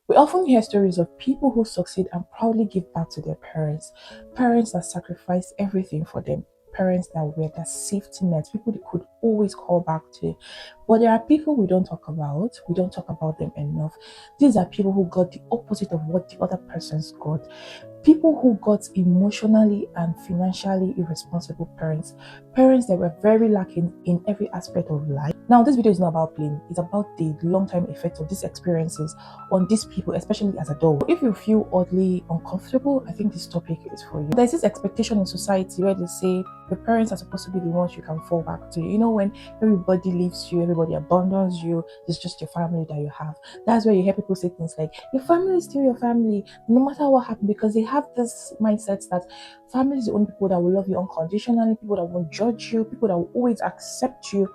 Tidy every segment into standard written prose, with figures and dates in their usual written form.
We often hear stories of people who succeed and proudly give back to their parents, parents that sacrifice everything for them, parents that were their safety net, people they could always call back to. But there are people we don't talk about them enough. These are people who got the opposite of what the other persons got. People who got emotionally and financially irresponsible parents, parents that were very lacking in every aspect of life. Now, this video is not about blame, it's about the long-term effect of these experiences on these people, especially as adults. If you feel oddly uncomfortable, I think this topic is for you. There's this expectation in society where they say the parents are supposed to be the ones you can fall back to. You know, when everybody leaves you, everybody abandons you, it's just your family that you have. That's where you hear people say things like, your family is still your family, no matter what happened, because they have this mindset that family is the only people that will love you unconditionally, people that won't judge you, people that will always accept you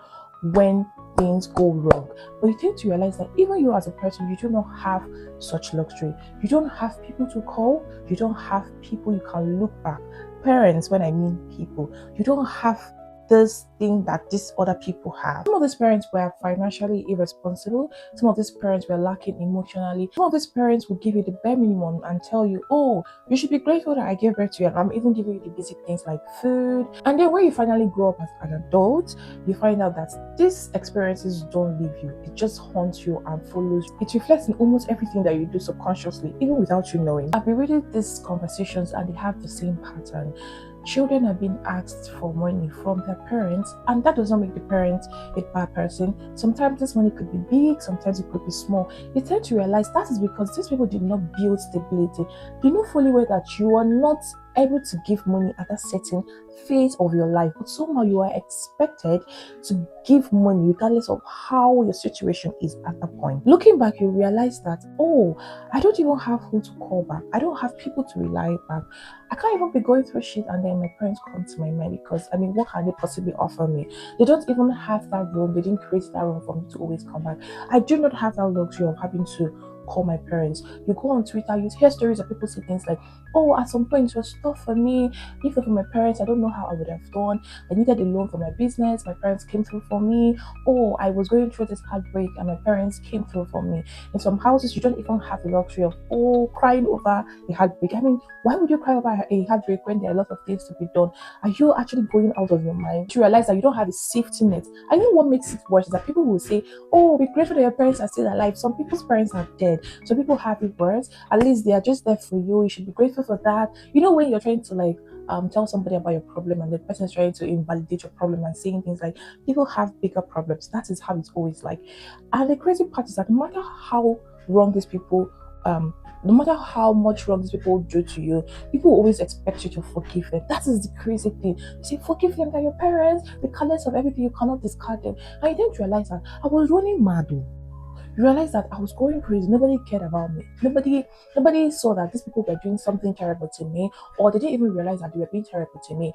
when things go wrong. But you tend to realize that even you as a person, you do not have such luxury. You don't have people to call, you don't have people you can look back. Parents, when I mean people, you don't have this thing that these other people have. Some of these parents were financially irresponsible. Some of these parents were lacking emotionally. Some of these parents will give you the bare minimum and tell you, oh, you should be grateful that I gave birth to you. And I'm even giving you the basic things like food. And then when you finally grow up as an adult, you find out that these experiences don't leave you. It just haunts you and follows you. It reflects in almost everything that you do subconsciously, even without you knowing. I've been reading these conversations and they have the same pattern. Children are being asked for money from their parents, and that does not make the parent a bad person. Sometimes this money could be big, sometimes it could be small. You tend to realize that is because these people did not build stability. They know fully well that you are not able to give money at a certain phase of your life, but somehow you are expected to give money regardless of how your situation is at that point. Looking back, you realize that, oh, I don't even have who to call back. I don't have people to rely back. I can't even be going through shit and then my parents come to my mind because, I mean, what can they possibly offer me? They don't even have that room. They didn't create that room for me to always come back. I do not have that luxury of having to call my parents. You go on Twitter, you hear stories of people say things like, oh, at some point it was tough for me. If not for my parents, I don't know how I would have done. I needed a loan for my business. My parents came through for me. Oh, I was going through this heartbreak and my parents came through for me. In some houses, you don't even have the luxury of, oh, crying over a heartbreak. I mean, why would you cry over a heartbreak when there are a lot of things to be done? Are you actually going out of your mind? You realize that you don't have a safety net. I know what makes it worse is that people will say, oh, be grateful that your parents are still alive. Some people's parents are dead. So people have it worse. At least they are just there for you. You should be grateful for that. You know, when you're trying to like tell somebody about your problem and the person is trying to invalidate your problem and saying things like, people have bigger problems. That is how it's always like. And the crazy part is that no matter how wrong these people no matter how much wrong these people do to you, people always expect you to forgive them. That is the crazy thing. You say, forgive them, they're your parents, regardless of everything, you cannot discard them. And you didn't realize that I was running mad. You realize that I was going crazy. Nobody cared about me. Nobody saw that these people were doing something terrible to me, or they didn't even realize that they were being terrible to me.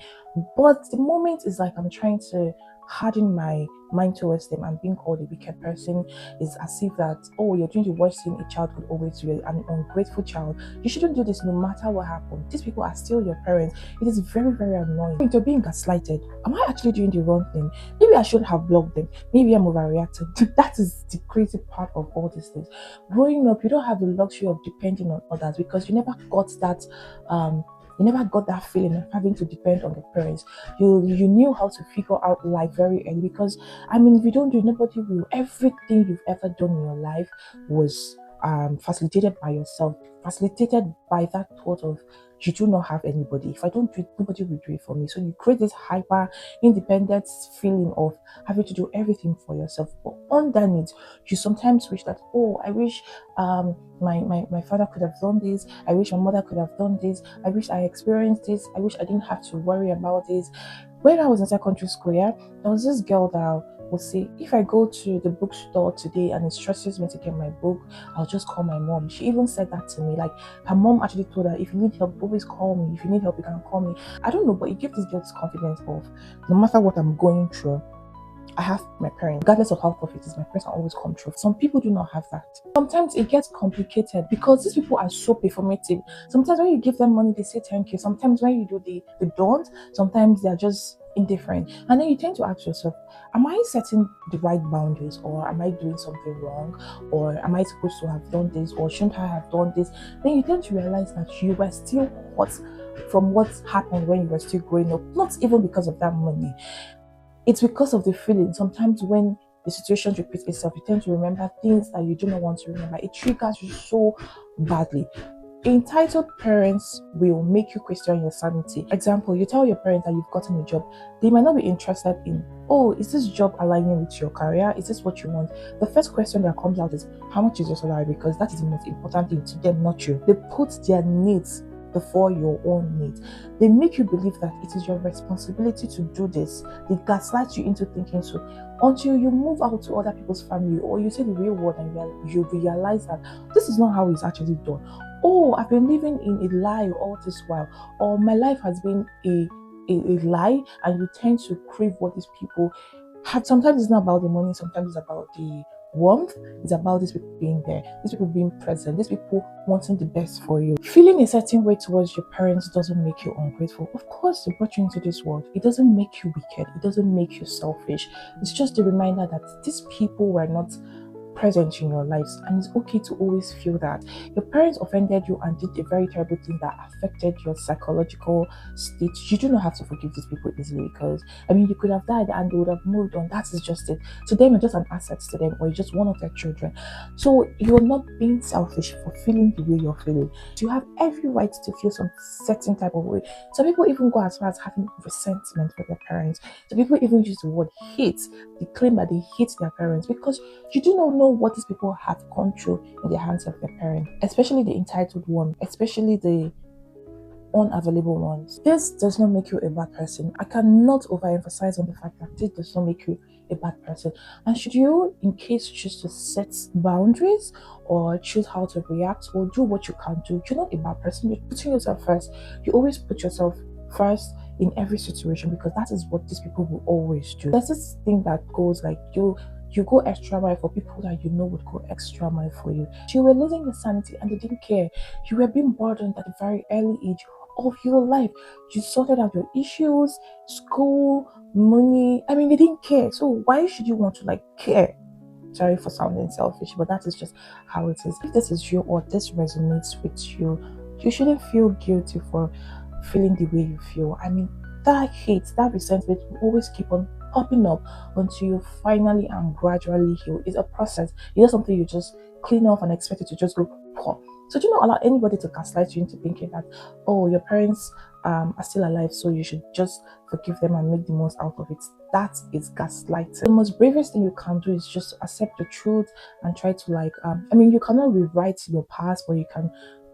But the moment is like I'm trying to harden my mind towards them and being called a wicked person is as if that, oh, you're doing the worst thing a child could always do, an ungrateful child. You shouldn't do this no matter what happened. These people are still your parents. It is very, very annoying. You're being gaslighted. Am I actually doing the wrong thing? Maybe I should have blocked them. Maybe I'm overreacting. That is the crazy part of all these things. Growing up, you don't have the luxury of depending on others because you never got that feeling of having to depend on your parents. You knew how to figure out life very early because, I mean, if you don't do it, nobody will. Everything you've ever done in your life was facilitated by yourself, facilitated by that thought of, you do not have anybody. If I don't do it, nobody will do it for me. So you create this hyper independent feeling of having to do everything for yourself. But underneath, you sometimes wish that, oh, I wish my father could have done this. I wish my mother could have done this. I wish I experienced this. I wish I didn't have to worry about this. When I was in secondary school, yeah, there was this girl that would say, if I go to the bookstore today and it stresses me to get my book, I'll just call my mom. She even said that to me. Like, her mom actually told her, if you need help, always call me. If you need help, you can call me. I don't know, but it gives this girl this confidence of, no matter what I'm going through, I have my parents. Regardless of how tough it is, my parents can always come through. Some people do not have that. Sometimes it gets complicated because these people are so performative. Sometimes when you give them money, they say thank you. Sometimes when you do, they don't. Sometimes they're just indifferent. And then you tend to ask yourself, am I setting the right boundaries, or am I doing something wrong, or am I supposed to have done this, or shouldn't I have done this? Then you tend to realize that you were still hurt from what happened when you were still growing up, not even because of that money. It's because of the feeling. Sometimes when the situation repeats itself, you tend to remember things that you do not want to remember. It triggers you so badly. Entitled parents will make you question your sanity. Example, you tell your parents that you've gotten a job. They might not be interested in, oh, is this job aligning with your career? Is this what you want? The first question that comes out is, how much is your salary? Because that is the most important thing to them, not you. They put their needs before your own needs. They make you believe that it is your responsibility to do this. They gaslight you into thinking so, until you move out to other people's family, or you see the real world and you realize that this is not how it's actually done. Oh, I've been living in a lie all this while, or my life has been a lie, and you tend to crave what these people have. Sometimes it's not about the money, sometimes it's about the warmth, it's about these people being there, these people being present, these people wanting the best for you. Feeling a certain way towards your parents doesn't make you ungrateful. Of course, they brought you into this world. It doesn't make you wicked, it doesn't make you selfish. It's just a reminder that these people were not present in your lives, and it's okay to always feel that. Your parents offended you and did a very terrible thing that affected your psychological state. You do not have to forgive these people easily, because you could have died and they would have moved on. That is just it. To them, you're just an asset to them, or you're just one of their children. So you're not being selfish for feeling the way you're feeling. You have every right to feel some certain type of way. Some people even go as far as having resentment for their parents. Some people even use the word hate. They claim that they hate their parents, because you do not know what these people have gone through in the hands of their parents, especially the entitled one, especially the unavailable ones. This does not make you a bad person. I cannot overemphasize on the fact that this does not make you a bad person. And should you, in case, choose to set boundaries, or choose how to react, or do what you can do, you're not a bad person. You're putting yourself first. You always put yourself first in every situation, because that is what these people will always do. There's this thing that goes like, you go extra mile for people that you know would go extra mile for you. You were losing your sanity and they didn't care. You were being burdened at a very early age of your life. You sorted out your issues, school, money. They didn't care. So why should you want to care? Sorry for sounding selfish, but that is just how it is. If this is you, or this resonates with you, you shouldn't feel guilty for feeling the way you feel. That hate, that resentment will always keep on popping up until you finally and gradually heal. It's a process. It's not something you just clean off and expect it to just go pop. So do not allow anybody to gaslight you into thinking that, oh, your parents are still alive, so you should just forgive them and make the most out of it. That is gaslighting. The most bravest thing you can do is just to accept the truth and try to you cannot rewrite your past, but you can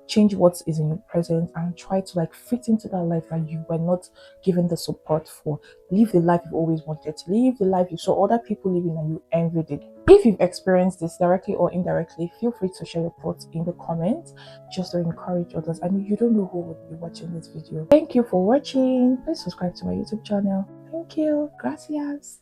change what is in your present and try to fit into that life that you were not given the support for. Live the life you've always wanted to live, the life you saw other people living and you envied it. If you've experienced this directly or indirectly, feel free to share your thoughts in the comments, just to encourage others. You don't know who will be watching this video. Thank you for watching. Please subscribe to my YouTube channel. Thank you. Gracias.